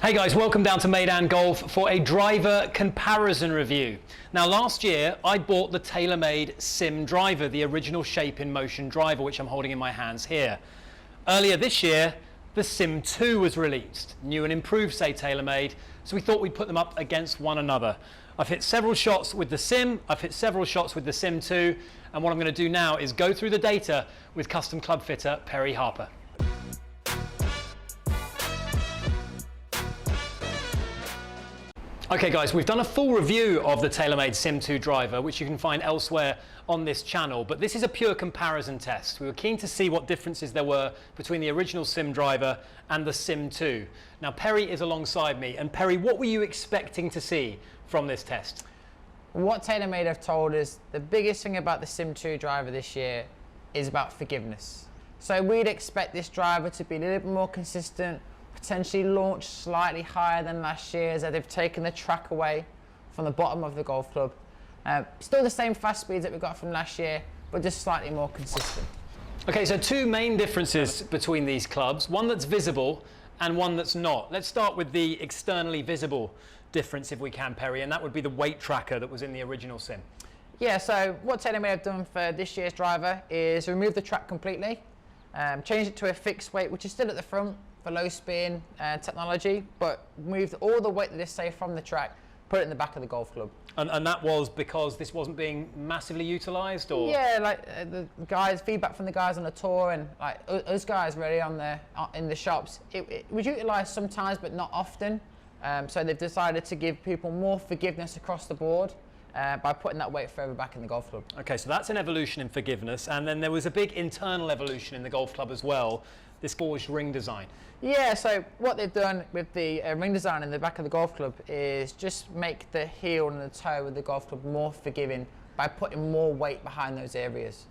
Hey guys, welcome down to Meydan Golf for a driver comparison review. Now last year I bought the Taylormade SIM driver, the original shape in motion driver, which I'm holding in my hands here. Earlier this year the SIM2 was released, new and improved, say Taylormade, so we thought we'd put them up against one another. I've hit several shots with the SIM, I've hit several shots with the SIM2, and what I'm going to do now is go through the data with custom club fitter Perry Harper. Okay guys, we've done a full review of the Taylormade SIM2 driver, which you can find elsewhere on this channel, but this is a pure comparison test. We were keen to see what differences there were between the original SIM driver and the SIM2. Now Perry is alongside me, and Perry, what were you expecting to see from this test? What Taylormade have told us, the biggest thing about the SIM2 driver this year is about forgiveness. So we'd expect this driver to be a little bit more consistent, potentially launch slightly higher than last year, as they've taken the track away from the bottom of the golf club. Still the same fast speeds that we got from last year, but just slightly more consistent. Okay, so two main differences between these clubs, one that's visible and one that's not. Let's start with the externally visible difference if we can, Perry, and that would be the weight tracker that was in the original SIM. Yeah, so what Taylormade have done for this year's driver is remove the track completely, change it to a fixed weight, which is still at the front for low spin technology, but moved all the weight that is saved from the track, put it in the back of the golf club. And that was because this wasn't being massively utilised, or? Yeah, like the guys, feedback from the guys on the tour, and like us guys really in the shops, it was utilised sometimes but not often. So they've decided to give people more forgiveness across the board by putting that weight further back in the golf club. Okay, so that's an evolution in forgiveness, and then there was a big internal evolution in the golf club as well, this forged ring design. Yeah, so what they've done with the ring design in the back of the golf club is just make the heel and the toe of the golf club more forgiving by putting more weight behind those areas.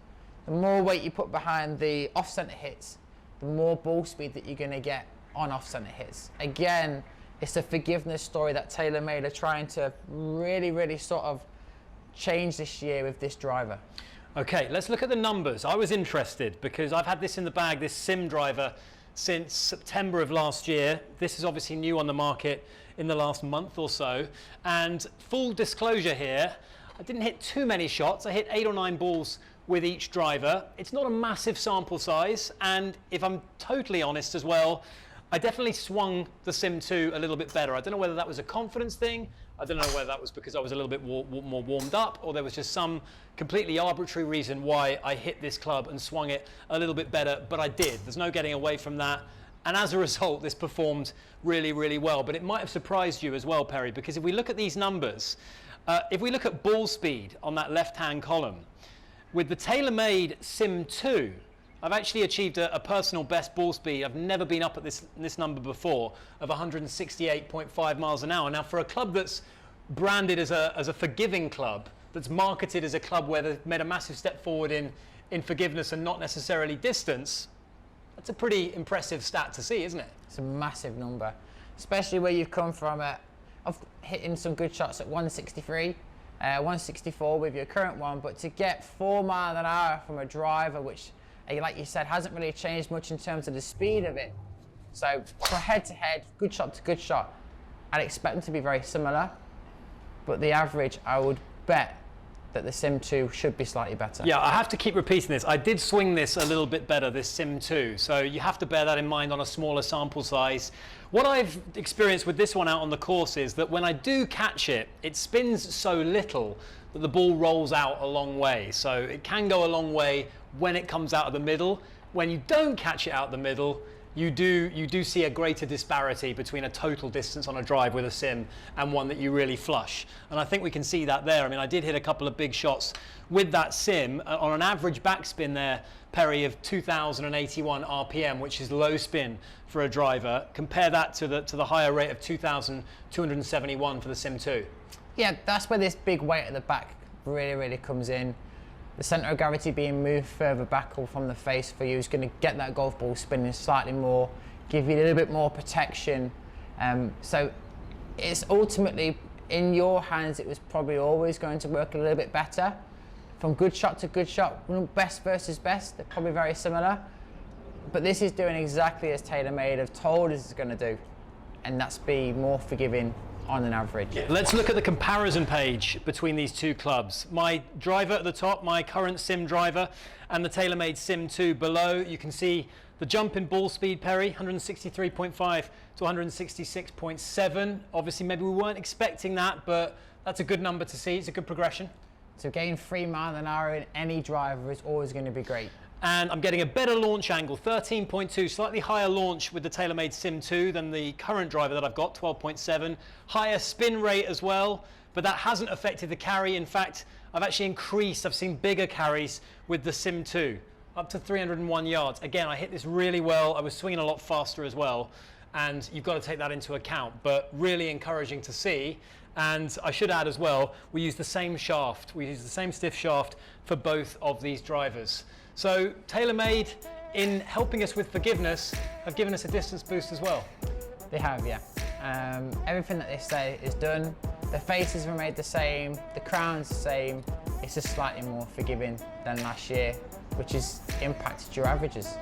The more weight you put behind the off-centre hits, the more ball speed that you're going to get on off-centre hits. Again, it's a forgiveness story that Taylormade are trying to really sort of change this year with this driver. Okay, let's look at the numbers. I was interested because I've had this in the bag, this SIM driver, since September of last year. This is obviously new on the market in the last month or so. And full disclosure here, I didn't hit too many shots. I hit 8 or 9 balls with each driver. It's not a massive sample size, and if I'm totally honest as well, I definitely swung the SIM2 a little bit better. I don't know whether that was a confidence thing. I don't know whether that was because I was a little bit more warmed up, or there was just some completely arbitrary reason why I hit this club and swung it a little bit better, but I did. There's no getting away from that. And as a result, this performed really well. But it might have surprised you as well, Perry, because if we look at these numbers, if we look at ball speed on that left-hand column, with the Taylormade SIM2, I've actually achieved a personal best ball speed. I've never been up at this number before, of 168.5 miles an hour. Now, for a club that's branded as a forgiving club, that's marketed as a club where they've made a massive step forward in forgiveness and not necessarily distance, that's a pretty impressive stat to see, isn't it? It's a massive number, especially where you've come from. I've hitting some good shots at 163, 164 with your current one, but to get 4 miles an hour from a driver, which, like you said, hasn't really changed much in terms of the speed of it. So for head-to-head, good shot to good shot, I'd expect them to be very similar, but the average, I would bet that the SIM2 should be slightly better. Yeah, I have to keep repeating this. I did swing this a little bit better, this SIM2, so you have to bear that in mind on a smaller sample size. What I've experienced with this one out on the course is that when I do catch it, it spins so little that the ball rolls out a long way. So it can go a long way when it comes out of the middle. When you don't catch it out the middle, you do see a greater disparity between a total distance on a drive with a SIM and one that you really flush. And I think we can see that there. I mean, I did hit a couple of big shots with that SIM on an average backspin there, Perry, of 2,081 RPM, which is low spin for a driver. Compare that to the higher rate of 2,271 for the SIM2. Yeah, that's where this big weight at the back really comes in. The centre of gravity being moved further back or from the face for you is going to get that golf ball spinning slightly more, give you a little bit more protection. So it's ultimately in your hands. It was probably always going to work a little bit better. From good shot to good shot, best versus best, they're probably very similar. But this is doing exactly as Taylormade have told us it's going to do. and that's be more forgiving on an average. Let's look at the comparison page between these two clubs. My driver at the top, my current Sim driver, and the Taylormade SIM2 below. You can see the jump in ball speed, Perry, 163.5 to 166.7. Obviously, maybe we weren't expecting that, but that's a good number to see. It's a good progression. To gain 3 miles an hour in any driver is always going to be great. And I'm getting a better launch angle, 13.2, slightly higher launch with the Taylormade SIM2 than the current driver that I've got, 12.7. Higher spin rate as well, but that hasn't affected the carry. In fact, I've actually increased, I've seen bigger carries with the SIM2, up to 301 yards. Again, I hit this really well. I was swinging a lot faster as well, and you've got to take that into account, but really encouraging to see. And I should add as well, we use the same shaft. We use the same stiff shaft for both of these drivers. So Taylormade, in helping us with forgiveness, have given us a distance boost as well. They have, yeah. Everything that they say is done. The faces were made the same, the crown's the same. It's just slightly more forgiving than last year, which has impacted your averages.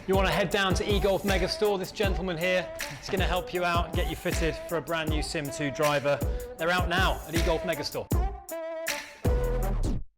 You want to head down to eGolf Megastore. This gentleman here is going to help you out and get you fitted for a brand new SIM2 driver. They're out now at eGolf Megastore.